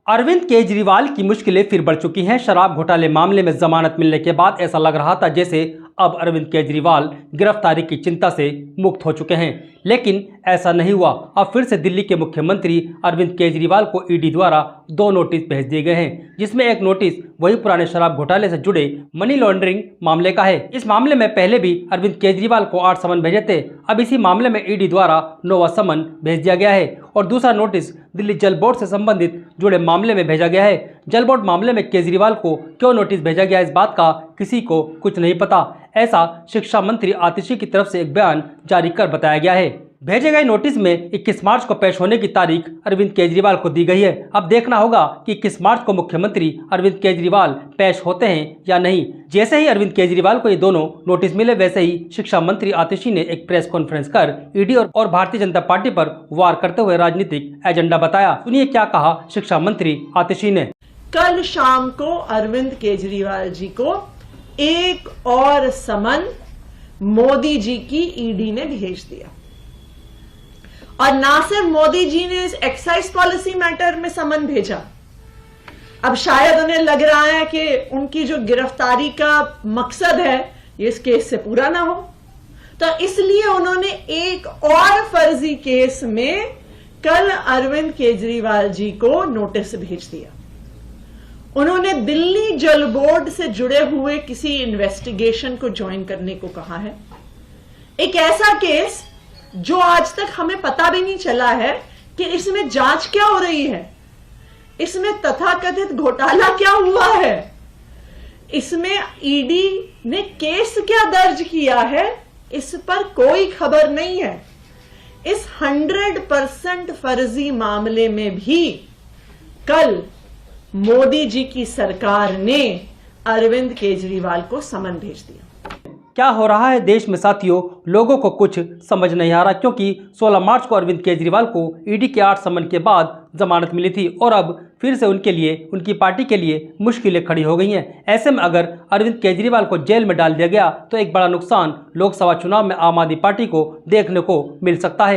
अरविंद केजरीवाल की मुश्किलें फिर बढ़ चुकी हैं। शराब घोटाले मामले में जमानत मिलने के बाद ऐसा लग रहा था जैसे अब अरविंद केजरीवाल गिरफ्तारी की चिंता से मुक्त हो चुके हैं, लेकिन ऐसा नहीं हुआ। अब फिर से दिल्ली के मुख्यमंत्री अरविंद केजरीवाल को ईडी द्वारा 2 नोटिस भेज दिए गए हैं, जिसमें एक नोटिस वही पुराने शराब घोटाले से जुड़े मनी लॉन्ड्रिंग मामले का है। इस मामले में पहले भी अरविंद केजरीवाल को 8 समन भेजे थे। अब इसी मामले में ईडी द्वारा 9वां समन भेज दिया गया है और दूसरा नोटिस दिल्ली जल बोर्ड से संबंधित जुड़े मामले में भेजा गया है। जल बोर्ड मामले में केजरीवाल को क्यों नोटिस भेजा गया, इस बात का किसी को कुछ नहीं पता। ऐसा शिक्षा मंत्री आतिशी की तरफ से एक बयान जारी कर बताया गया है। भेजे गए नोटिस में 21 मार्च को पेश होने की तारीख अरविंद केजरीवाल को दी गई है। अब देखना होगा कि 21 मार्च को मुख्यमंत्री अरविंद केजरीवाल पेश होते हैं या नहीं। जैसे ही अरविंद केजरीवाल को ये दोनों नोटिस मिले, वैसे ही शिक्षा मंत्री आतिशी ने एक प्रेस कॉन्फ्रेंस कर ईडी और भारतीय जनता पार्टी पर वार करते हुए राजनीतिक एजेंडा बताया। सुनिए क्या कहा शिक्षा मंत्री आतिशी ने। कल शाम को अरविंद केजरीवाल जी को एक और समन मोदी जी की ईडी ने भेज दिया, और ना सिर्फ मोदी जी ने इस एक्साइज पॉलिसी मैटर में समन भेजा, अब शायद उन्हें लग रहा है कि उनकी जो गिरफ्तारी का मकसद है ये इस केस से पूरा ना हो, तो इसलिए उन्होंने एक और फर्जी केस में कल अरविंद केजरीवाल जी को नोटिस भेज दिया। उन्होंने दिल्ली जल बोर्ड से जुड़े हुए किसी इन्वेस्टिगेशन को ज्वाइन करने को कहा है। एक ऐसा केस जो आज तक हमें पता भी नहीं चला है कि इसमें जांच क्या हो रही है, इसमें तथाकथित घोटाला क्या हुआ है, इसमें ईडी ने केस क्या दर्ज किया है, इस पर कोई खबर नहीं है। इस 100% फर्जी मामले में भी कल मोदी जी की सरकार ने अरविंद केजरीवाल को समन भेज दिया। क्या हो रहा है देश में साथियों, लोगों को कुछ समझ नहीं आ रहा, क्योंकि 16 मार्च को अरविंद केजरीवाल को ईडी के 8 समन के बाद जमानत मिली थी और अब फिर से उनके लिए, उनकी पार्टी के लिए मुश्किलें खड़ी हो गई हैं। ऐसे में अगर अरविंद केजरीवाल को जेल में डाल दिया गया तो एक बड़ा नुकसान लोकसभा चुनाव में आम आदमी पार्टी को देखने को मिल सकता है।